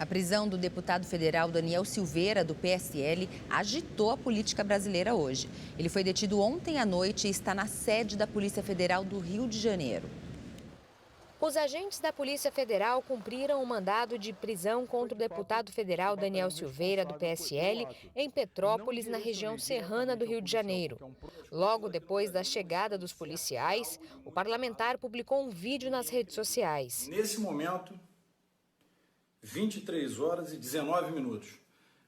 A prisão do deputado federal Daniel Silveira, do PSL, agitou a política brasileira hoje. Ele foi detido ontem à noite e está na sede da Polícia Federal do Rio de Janeiro. Os agentes da Polícia Federal cumpriram um mandado de prisão contra o deputado federal Daniel Silveira, do PSL, em Petrópolis, na região serrana do Rio de Janeiro. Logo depois da chegada dos policiais, o parlamentar publicou um vídeo nas redes sociais. Nesse momento, 23 horas e 19 minutos.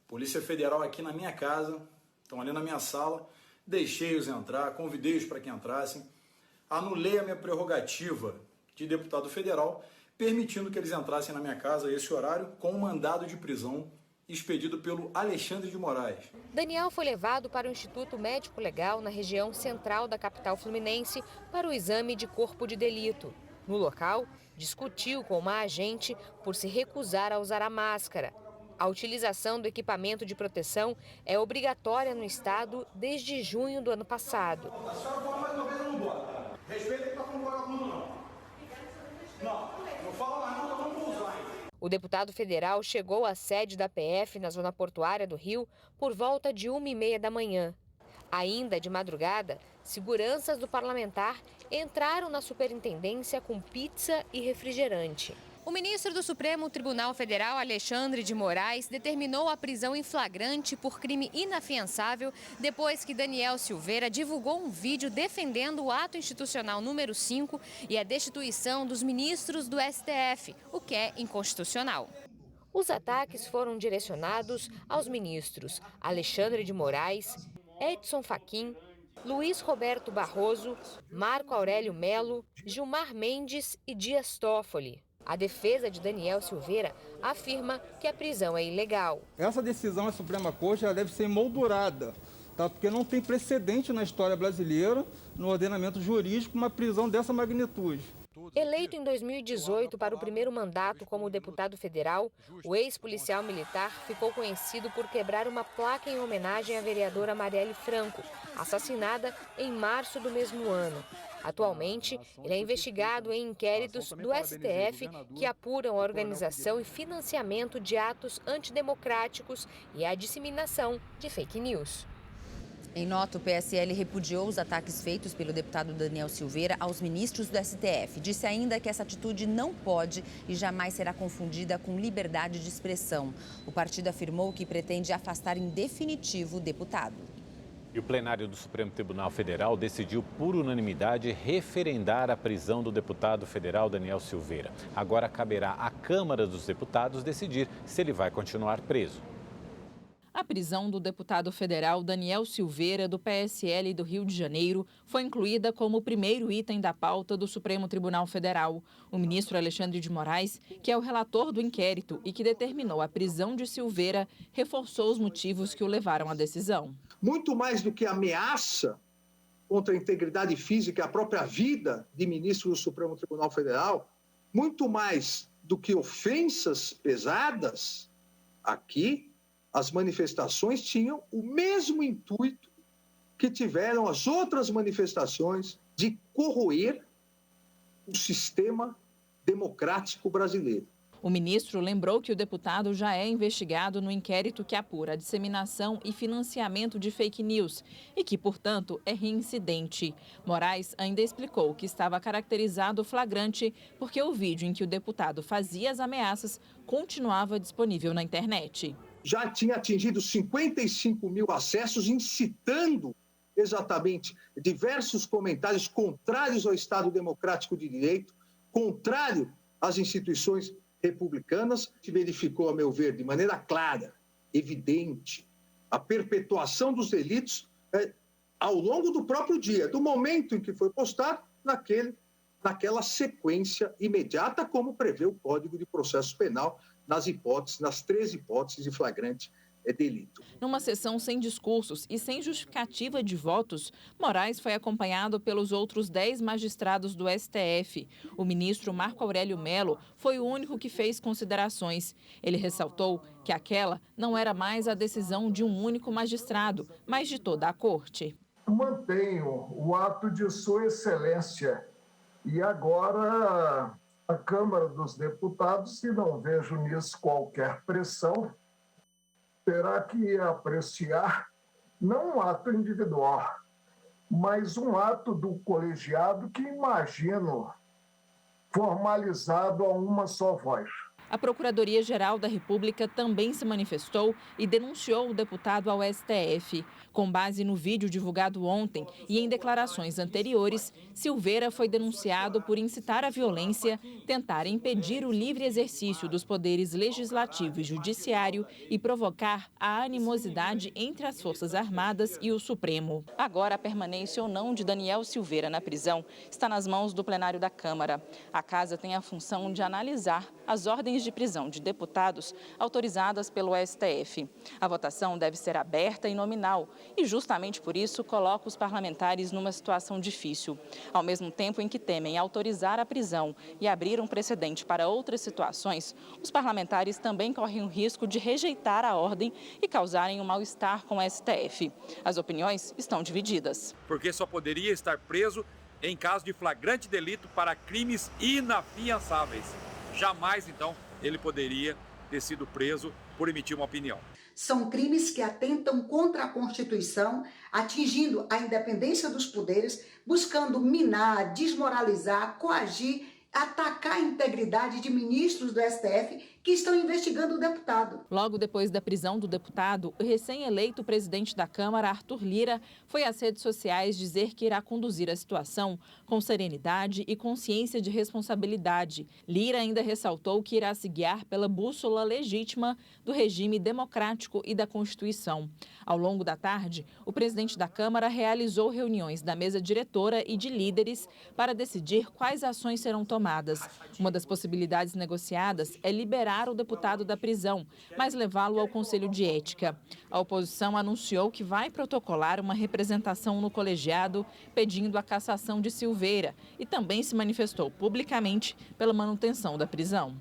Polícia Federal aqui na minha casa, estão ali na minha sala, deixei-os entrar, convidei-os para que entrassem, anulei a minha prerrogativa de deputado federal, permitindo que eles entrassem na minha casa a esse horário com um mandado de prisão expedido pelo Alexandre de Moraes. Daniel foi levado para o Instituto Médico Legal na região central da capital fluminense para o exame de corpo de delito. No local, discutiu com uma agente por se recusar a usar a máscara. A utilização do equipamento de proteção é obrigatória no estado desde junho do ano passado. A senhora fala mais uma vez, eu não boto. Respeita que está com vagabundo, não. Não fala mais não, vamos usar. O deputado federal chegou à sede da PF na zona portuária do Rio por volta de 1h30 da manhã. Ainda de madrugada, seguranças do parlamentar entraram na superintendência com pizza e refrigerante. O ministro do Supremo Tribunal Federal, Alexandre de Moraes, determinou a prisão em flagrante por crime inafiançável depois que Daniel Silveira divulgou um vídeo defendendo o ato institucional número 5 e a destituição dos ministros do STF, o que é inconstitucional. Os ataques foram direcionados aos ministros Alexandre de Moraes, Edson Fachin, Luiz Roberto Barroso, Marco Aurélio Melo, Gilmar Mendes e Dias Toffoli. A defesa de Daniel Silveira afirma que a prisão é ilegal. Essa decisão da Suprema Corte ela deve ser emoldurada, tá? Porque não tem precedente na história brasileira, no ordenamento jurídico, uma prisão dessa magnitude. Eleito em 2018 para o primeiro mandato como deputado federal, o ex-policial militar ficou conhecido por quebrar uma placa em homenagem à vereadora Marielle Franco, assassinada em março do mesmo ano. Atualmente, ele é investigado em inquéritos do STF que apuram a organização e financiamento de atos antidemocráticos e a disseminação de fake news. Em nota, o PSL repudiou os ataques feitos pelo deputado Daniel Silveira aos ministros do STF. Disse ainda que essa atitude não pode e jamais será confundida com liberdade de expressão. O partido afirmou que pretende afastar em definitivo o deputado. E o plenário do Supremo Tribunal Federal decidiu por unanimidade referendar a prisão do deputado federal Daniel Silveira. Agora caberá à Câmara dos Deputados decidir se ele vai continuar preso. A prisão do deputado federal Daniel Silveira, do PSL do Rio de Janeiro, foi incluída como o primeiro item da pauta do Supremo Tribunal Federal. O ministro Alexandre de Moraes, que é o relator do inquérito e que determinou a prisão de Silveira, reforçou os motivos que o levaram à decisão. Muito mais do que ameaça contra a integridade física e a própria vida de ministro do Supremo Tribunal Federal, muito mais do que ofensas pesadas, aqui as manifestações tinham o mesmo intuito que tiveram as outras manifestações de corroer o sistema democrático brasileiro. O ministro lembrou que o deputado já é investigado no inquérito que apura a disseminação e financiamento de fake news e que, portanto, é reincidente. Moraes ainda explicou que estava caracterizado flagrante porque o vídeo em que o deputado fazia as ameaças continuava disponível na internet. Já tinha atingido 55 mil acessos, incitando exatamente diversos comentários contrários ao Estado Democrático de Direito, contrário às instituições republicanas. Se verificou, a meu ver, de maneira clara, evidente, a perpetuação dos delitos ao longo do próprio dia, do momento em que foi postado, naquela sequência imediata, como prevê o Código de Processo Penal, nas 3 hipóteses de flagrante delito. Numa sessão sem discursos e sem justificativa de votos, Moraes foi acompanhado pelos outros 10 magistrados do STF. O ministro Marco Aurélio Melo foi o único que fez considerações. Ele ressaltou que aquela não era mais a decisão de um único magistrado, mas de toda a corte. Mantenho o ato de Sua Excelência e agora A Câmara dos Deputados, e não vejo nisso qualquer pressão, terá que apreciar não um ato individual, mas um ato do colegiado que imagino formalizado a uma só voz. A Procuradoria-Geral da República também se manifestou e denunciou o deputado ao STF. Com base no vídeo divulgado ontem e em declarações anteriores, Silveira foi denunciado por incitar a violência, tentar impedir o livre exercício dos poderes legislativo e judiciário e provocar a animosidade entre as Forças Armadas e o Supremo. Agora, a permanência ou não de Daniel Silveira na prisão está nas mãos do plenário da Câmara. A casa tem a função de analisar as ordens de prisão de deputados autorizadas pelo STF. A votação deve ser aberta e nominal e, justamente por isso, coloca os parlamentares numa situação difícil. Ao mesmo tempo em que temem autorizar a prisão e abrir um precedente para outras situações, os parlamentares também correm o risco de rejeitar a ordem e causarem um mal-estar com o STF. As opiniões estão divididas. Porque só poderia estar preso em caso de flagrante delito para crimes inafiançáveis. Jamais, então, ele poderia ter sido preso por emitir uma opinião. São crimes que atentam contra a Constituição, atingindo a independência dos poderes, buscando minar, desmoralizar, coagir, atacar a integridade de ministros do STF que estão investigando o deputado. Logo depois da prisão do deputado, o recém-eleito presidente da Câmara, Arthur Lira, foi às redes sociais dizer que irá conduzir a situação com serenidade e consciência de responsabilidade. Lira ainda ressaltou que irá se guiar pela bússola legítima do regime democrático e da Constituição. Ao longo da tarde, o presidente da Câmara realizou reuniões da mesa diretora e de líderes para decidir quais ações serão tomadas. Uma das possibilidades negociadas é liberar o deputado da prisão, mas levá-lo ao Conselho de Ética. A oposição anunciou que vai protocolar uma representação no colegiado pedindo a cassação de Silveira e também se manifestou publicamente pela manutenção da prisão.